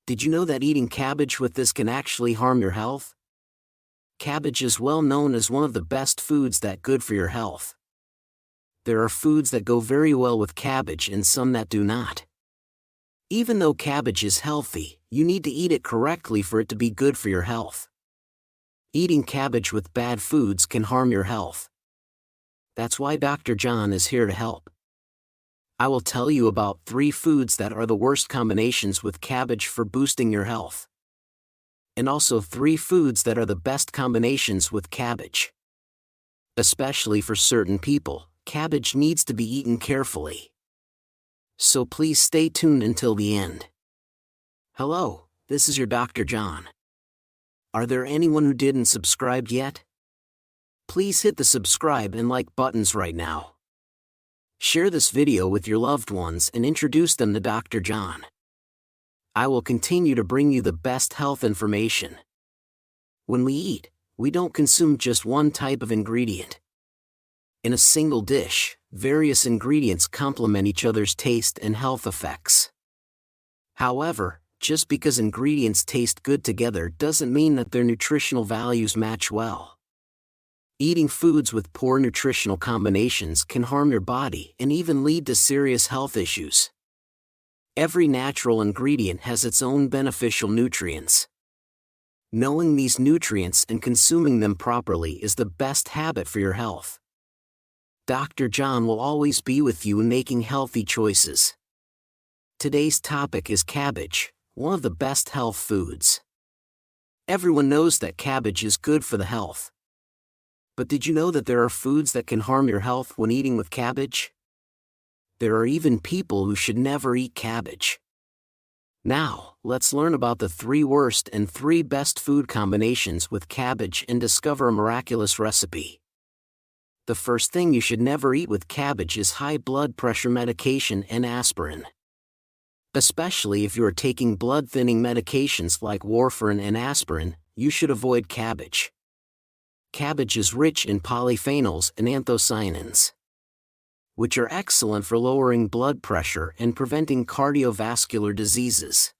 Did you know that eating cabbage with this can actually harm your health? Cabbage is well known as one of the best foods that good for your health. There are foods that go very well with cabbage and some that do not. Even though cabbage is healthy, you need to eat it correctly for it to be good for your health. Eating cabbage with bad foods can harm your health. That's why Dr. John is here to help. I will tell you about 3 foods that are the worst combinations with cabbage for boosting your health. And also 3 foods that are the best combinations with cabbage. Especially for certain people, cabbage needs to be eaten carefully. So please stay tuned until the end. Hello, this is your Dr. John. Are there anyone who didn't subscribe yet? Please hit the subscribe and like buttons right now. Share this video with your loved ones and introduce them to Dr. John. I will continue to bring you the best health information. When we eat, we don't consume just one type of ingredient. In a single dish, various ingredients complement each other's taste and health effects. However, just because ingredients taste good together doesn't mean that their nutritional values match well. Eating foods with poor nutritional combinations can harm your body and even lead to serious health issues. Every natural ingredient has its own beneficial nutrients. Knowing these nutrients and consuming them properly is the best habit for your health. Dr. John will always be with you in making healthy choices. Today's topic is cabbage, one of the best health foods. Everyone knows that cabbage is good for the health. But did you know that there are foods that can harm your health when eating with cabbage? There are even people who should never eat cabbage. Now, let's learn about the 3 worst and 3 best food combinations with cabbage and discover a miraculous recipe. The first thing you should never eat with cabbage is high blood pressure medication and aspirin. Especially if you are taking blood-thinning medications like warfarin and aspirin, you should avoid cabbage. Cabbage is rich in polyphenols and anthocyanins, which are excellent for lowering blood pressure and preventing cardiovascular diseases.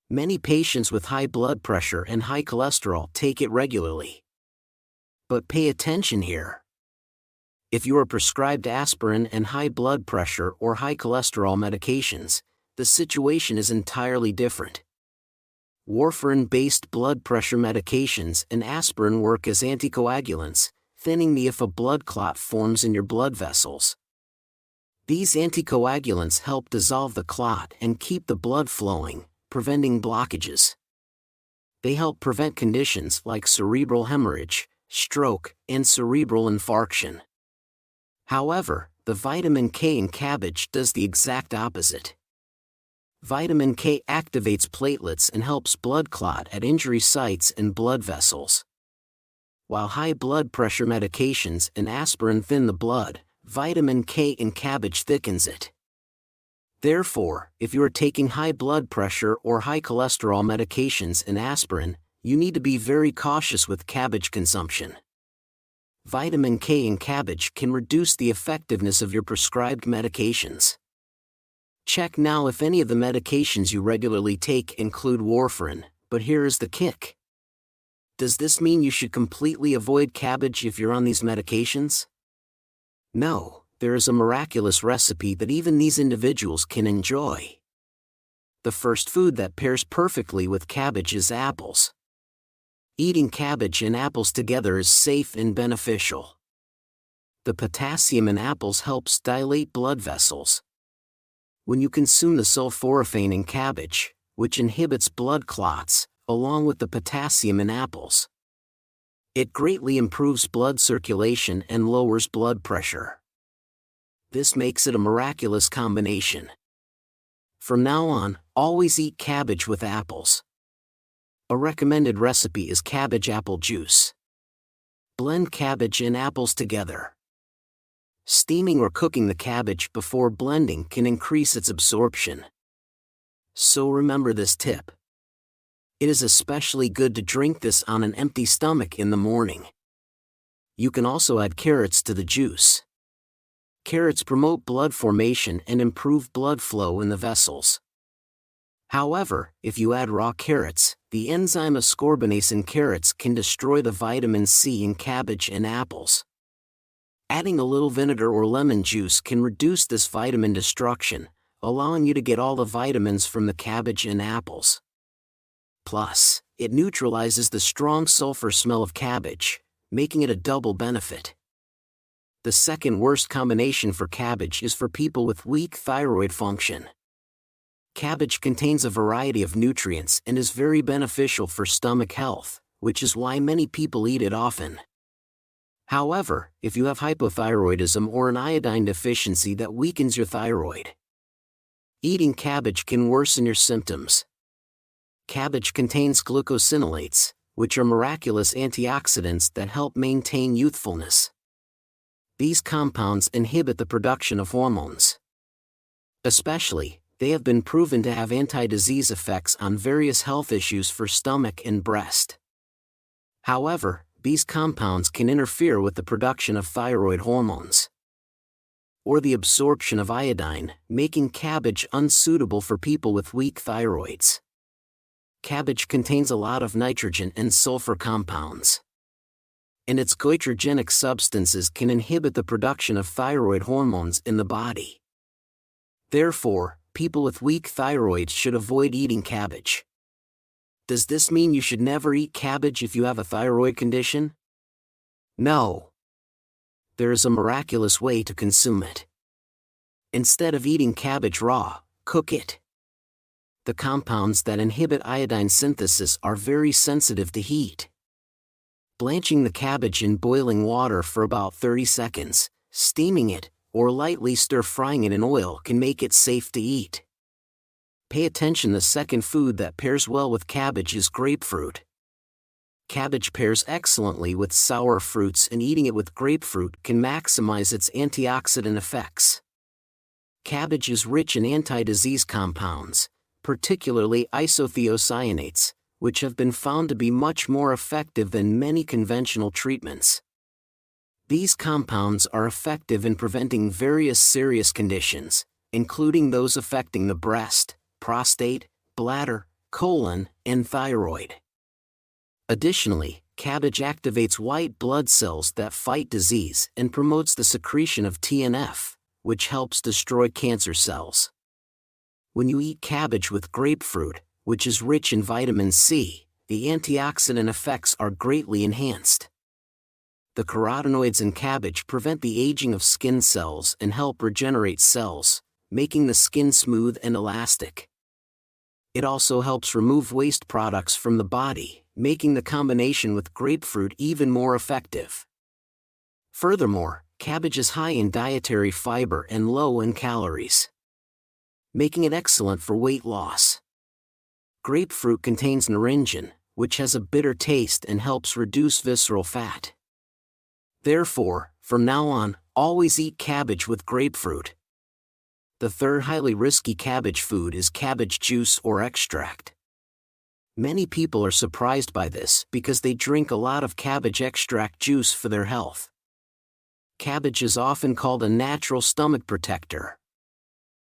Many patients with high blood pressure and high cholesterol take it regularly. But pay attention here. If you are prescribed aspirin and high blood pressure or high cholesterol medications, the situation is entirely different. Warfarin-based blood pressure medications and aspirin work as anticoagulants, thinning if a blood clot forms in your blood vessels. These anticoagulants help dissolve the clot and keep the blood flowing, preventing blockages. They help prevent conditions like cerebral hemorrhage, stroke, and cerebral infarction. However, the vitamin K in cabbage does the exact opposite. Vitamin K activates platelets and helps blood clot at injury sites and blood vessels. While high blood pressure medications and aspirin thin the blood, vitamin K in cabbage thickens it. Therefore, if you are taking high blood pressure or high cholesterol medications and aspirin, you need to be very cautious with cabbage consumption. Vitamin K in cabbage can reduce the effectiveness of your prescribed medications. Check now if any of the medications you regularly take include warfarin, but here is the kick. Does this mean you should completely avoid cabbage if you're on these medications? No, there is a miraculous recipe that even these individuals can enjoy. The first food that pairs perfectly with cabbage is apples. Eating cabbage and apples together is safe and beneficial. The potassium in apples helps dilate blood vessels. When you consume the sulforaphane in cabbage, which inhibits blood clots, along with the potassium in apples, it greatly improves blood circulation and lowers blood pressure. This makes it a miraculous combination. From now on, always eat cabbage with apples. A recommended recipe is cabbage apple juice. Blend cabbage and apples together. Steaming or cooking the cabbage before blending can increase its absorption. So remember this tip. It is especially good to drink this on an empty stomach in the morning. You can also add carrots to the juice. Carrots promote blood formation and improve blood flow in the vessels. However, if you add raw carrots, the enzyme ascorbinase in carrots can destroy the vitamin C in cabbage and apples. Adding a little vinegar or lemon juice can reduce this vitamin destruction, allowing you to get all the vitamins from the cabbage and apples. Plus, it neutralizes the strong sulfur smell of cabbage, making it a double benefit. The second worst combination for cabbage is for people with weak thyroid function. Cabbage contains a variety of nutrients and is very beneficial for stomach health, which is why many people eat it often. However, if you have hypothyroidism or an iodine deficiency that weakens your thyroid, eating cabbage can worsen your symptoms. Cabbage contains glucosinolates, which are miraculous antioxidants that help maintain youthfulness. These compounds inhibit the production of hormones. Especially, they have been proven to have anti-disease effects on various health issues for stomach and breast. However, these compounds can interfere with the production of thyroid hormones or the absorption of iodine, making cabbage unsuitable for people with weak thyroids. Cabbage contains a lot of nitrogen and sulfur compounds, and its goitrogenic substances can inhibit the production of thyroid hormones in the body. Therefore, people with weak thyroids should avoid eating cabbage. Does this mean you should never eat cabbage if you have a thyroid condition? No. There is a miraculous way to consume it. Instead of eating cabbage raw, cook it. The compounds that inhibit iodine synthesis are very sensitive to heat. Blanching the cabbage in boiling water for about 30 seconds, steaming it, or lightly stir-frying it in oil can make it safe to eat. Pay attention, the second food that pairs well with cabbage is grapefruit. Cabbage pairs excellently with sour fruits, and eating it with grapefruit can maximize its antioxidant effects. Cabbage is rich in anti-disease compounds, particularly isothiocyanates, which have been found to be much more effective than many conventional treatments. These compounds are effective in preventing various serious conditions, including those affecting the breast, prostate, bladder, colon, and thyroid. Additionally, cabbage activates white blood cells that fight disease and promotes the secretion of TNF, which helps destroy cancer cells. When you eat cabbage with grapefruit, which is rich in vitamin C, the antioxidant effects are greatly enhanced. The carotenoids in cabbage prevent the aging of skin cells and help regenerate cells, making the skin smooth and elastic. It also helps remove waste products from the body, making the combination with grapefruit even more effective. Furthermore, cabbage is high in dietary fiber and low in calories, making it excellent for weight loss. Grapefruit contains naringin, which has a bitter taste and helps reduce visceral fat. Therefore, from now on, always eat cabbage with grapefruit. The third highly risky cabbage food is cabbage juice or extract. Many people are surprised by this because they drink a lot of cabbage extract juice for their health. Cabbage is often called a natural stomach protector.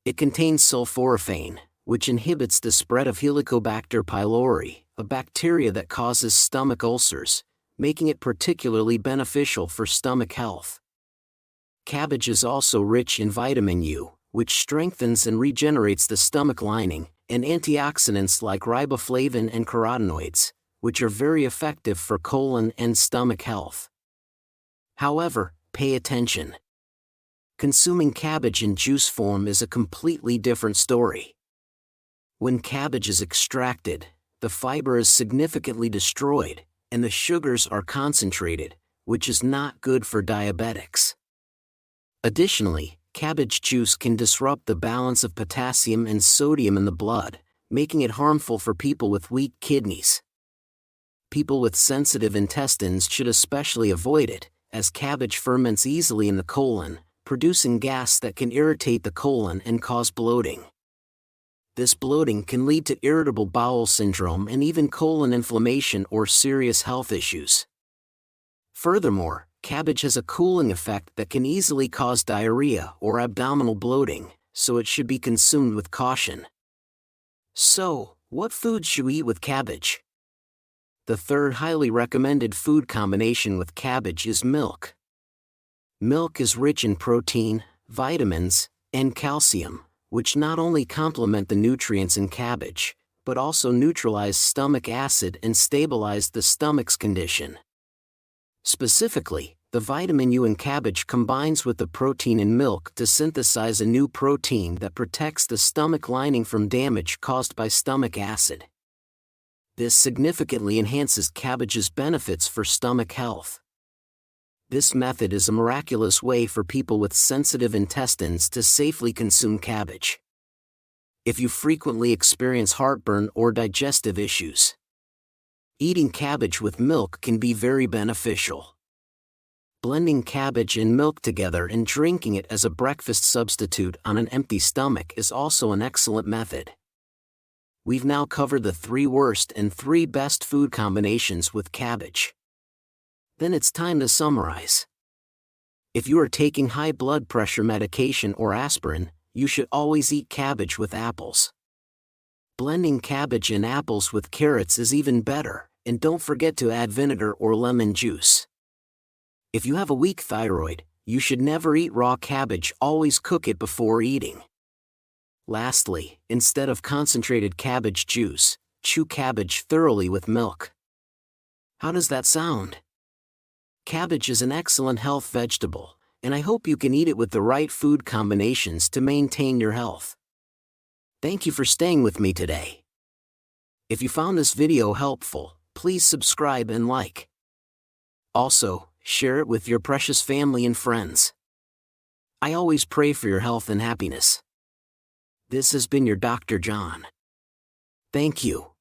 It contains sulforaphane, which inhibits the spread of Helicobacter pylori, a bacteria that causes stomach ulcers, making it particularly beneficial for stomach health. Cabbage is also rich in vitamin U, which strengthens and regenerates the stomach lining, and antioxidants like riboflavin and carotenoids, which are very effective for colon and stomach health. However, pay attention. Consuming cabbage in juice form is a completely different story. When cabbage is extracted, the fiber is significantly destroyed, and the sugars are concentrated, which is not good for diabetics. Additionally, cabbage juice can disrupt the balance of potassium and sodium in the blood, making it harmful for people with weak kidneys. People with sensitive intestines should especially avoid it, as cabbage ferments easily in the colon, producing gas that can irritate the colon and cause bloating. This bloating can lead to irritable bowel syndrome and even colon inflammation or serious health issues. Furthermore, cabbage has a cooling effect that can easily cause diarrhea or abdominal bloating, so it should be consumed with caution. So, what foods should we eat with cabbage? The third highly recommended food combination with cabbage is milk. Milk is rich in protein, vitamins, and calcium, which not only complement the nutrients in cabbage, but also neutralize stomach acid and stabilize the stomach's condition. Specifically, the vitamin U in cabbage combines with the protein in milk to synthesize a new protein that protects the stomach lining from damage caused by stomach acid. This significantly enhances cabbage's benefits for stomach health. This method is a miraculous way for people with sensitive intestines to safely consume cabbage. If you frequently experience heartburn or digestive issues, eating cabbage with milk can be very beneficial. Blending cabbage and milk together and drinking it as a breakfast substitute on an empty stomach is also an excellent method. We've now covered the 3 worst and 3 best food combinations with cabbage. Then it's time to summarize. If you are taking high blood pressure medication or aspirin, you should always eat cabbage with apples. Blending cabbage and apples with carrots is even better, and don't forget to add vinegar or lemon juice. If you have a weak thyroid, you should never eat raw cabbage, always cook it before eating. Lastly, instead of concentrated cabbage juice, chew cabbage thoroughly with milk. How does that sound? Cabbage is an excellent health vegetable, and I hope you can eat it with the right food combinations to maintain your health. Thank you for staying with me today. If you found this video helpful, please subscribe and like. Also, share it with your precious family and friends. I always pray for your health and happiness. This has been your Dr. John. Thank you.